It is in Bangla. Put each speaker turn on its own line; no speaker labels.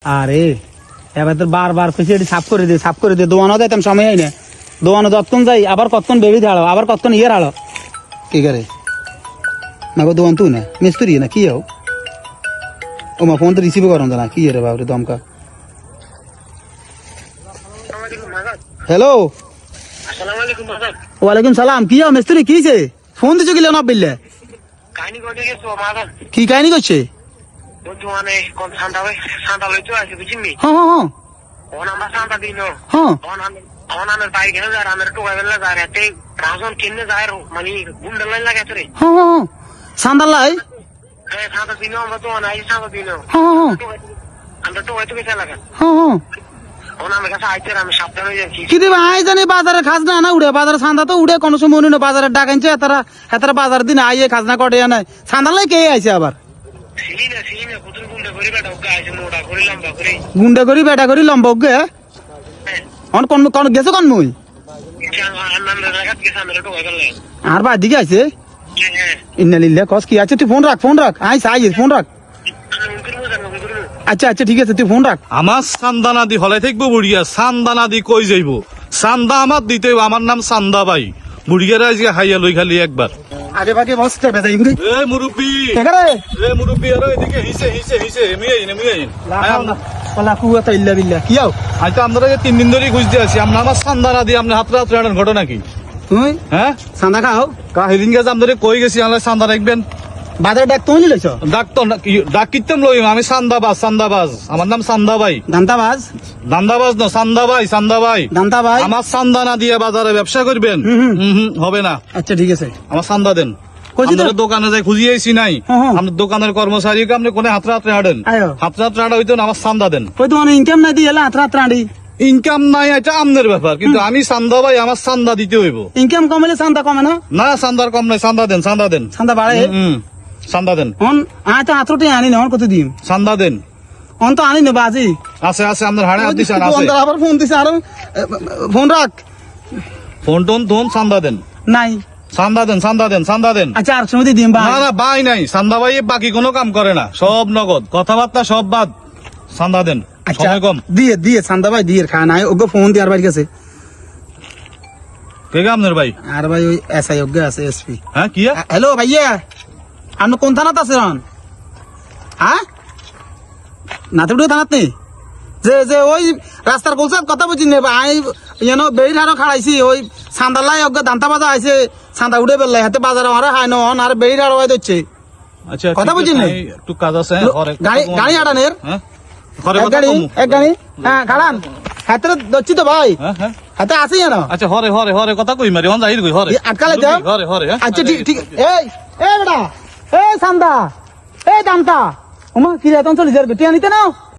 আরে এবার তো বারবার কইছি এটি সাফ করে দে দোয়ানো যাইতাম সময় না দোয়ানো যতক্ষণ যাই আবার কতক্ষণ বেবি ধাড়ো আবার কতক্ষণ ইয়ে হাড়ো কি করে না গো দোয়ান তুই না মিস্ত্রি না কি হও ও মা ফোন তো রিসিভ করুন না কি রে বাবরে দমকা হ্যালো ওয়ালাইকুম সালাম কি হও মিস্ত্রি কিছে ফোন দিছো কি না বিল্লে কি কাহিনী করছে সান্দালাই বাজারে খাজনা না উড়ে বাজারে সান্দা তো উড়ে কোনো সময় মনে বাজারে ডাকাইছে এতারা বাজার দিন আইয়ে খাজনা কটে নাই সান্দালাই কে আইছে আবার গুন্ডা করি বেটা করি লম্বা গে কোন গেছে কোন মুই আর বা দিকে আছে ইন্নালিল্লাহ কস কি আছে তুই ফোন রাখ আইস ফোন রাখ আচ্ছা ঠিক আছে তুই ফোন রাখ
আমার সান্দানা দি হলে থাকবো বুড়িয়া সান্দানা দি কই যাইব সান্দা আমার দিতে আমার নাম সান্দা ভাই বুড়িয়ারা আজকে হাইয়া লই খালি একবার
আগে ভাগে বসতে বেজাই
এ মুরব্বি আরে এদিকে হিসে মিয়াইন
ওলা কুয়াতা ইল্লা বিল্লাহ কি আও
আইতো আমরা 3 দিন ধরে খুঁজতে আছি আমরা আমার সান্দানা দি আমরা হাত রাত ঘটনা কি
তুই
হ্যাঁ
সান্দা খাও
কাহিদিন গেছে আমরা কই গেছি আমরা সান্দা রাখবেন
বাজার ডাক তুই লইছ
ডাক কিতাম লই আমি সান্দাবাজ আমার নাম সান্দা ভাই
দান্তাবাজ
না সান্দা ভাই আমার সান্দা না দিয়ে বাজারে ব্যবসা করবেন হবে না
আচ্ছা ঠিক আছে
আমার সান্দা দেন আমাদের দোকানে যাই খুঁজিয়েছি নাই আপনার দোকানের কর্মচারীকে আপনি কোনে হাত হাঁটেন হাত হাঁটা হইতো না আমার সান্দা দেন
ওই তোমার ইনকাম নাই দিয়ে হাত রাঁড়ি
ইনকাম নাই এটা আমনের ব্যাপার কিন্তু আমি সান্দা ভাই আমার সান্দা দিতে হইব
ইনকাম কমাইলে সান্দা কমে না
না সান্দার কম নাই সান্দা দেন
সান্দা বাড়ে
সান্দা দেন
আয় তো হাতটি আনি না কত দিম
সান্দা দেন
অন তো আনি না বাজি
আছে আপনার হাড়ে হাত দিছেন
আবার ফোন দিছে আর ফোন রাখ
ফোন সান্দা দেন
নাই
সান্দা দেন
আচ্ছা আর সময় দিম
না ভাই নাই সান্দা ভাই বাকি কোনো কাম করে না সব নগদ কথাবার্তা সব বাদ সান্দা দেন সময় কম
দিয়ে সান্দা ভাই দিয়ে খা নাই ওকে ফোন দিয়ে আর বাড়ি গেছে
কে আপনার ভাই
আর ভাই ওই এসআই ওকে আছে এসপি
হ্যাঁ কি
হ্যালো ভাইয়া আপনি কোন থানাত আছেন হ্যাঁ নাতিপুর থানাত নেই যে ওই রাস্তার গোলসাত কথা বুঝি নেবা আই বেড়ি ধারো খাড়াইছি ওই সান্দালাই ওকে দান্তা বাজা আইছে সান্দা উঠে বেললাই হাতে বাজারে মারে হাই নন আর বেড়ি ধারো হয় দিচ্ছে
আচ্ছা
কথা বুঝি নেই
একটু কাজ আছে
গাড়ি আটানের এক গাড়ি হ্যাঁ খাড়ান হাতে দচ্ছি তো ভাই হাতে আছে না
আচ্ছা হরে কথা কই মারি হন যাইর কই হরে
আটকালে যাও
হরে
আচ্ছা ঠিক এই বেটা এই সান্দা এই দান্তা ওমা কি রে তখন চলে যাবে টিয়া নিতে নাও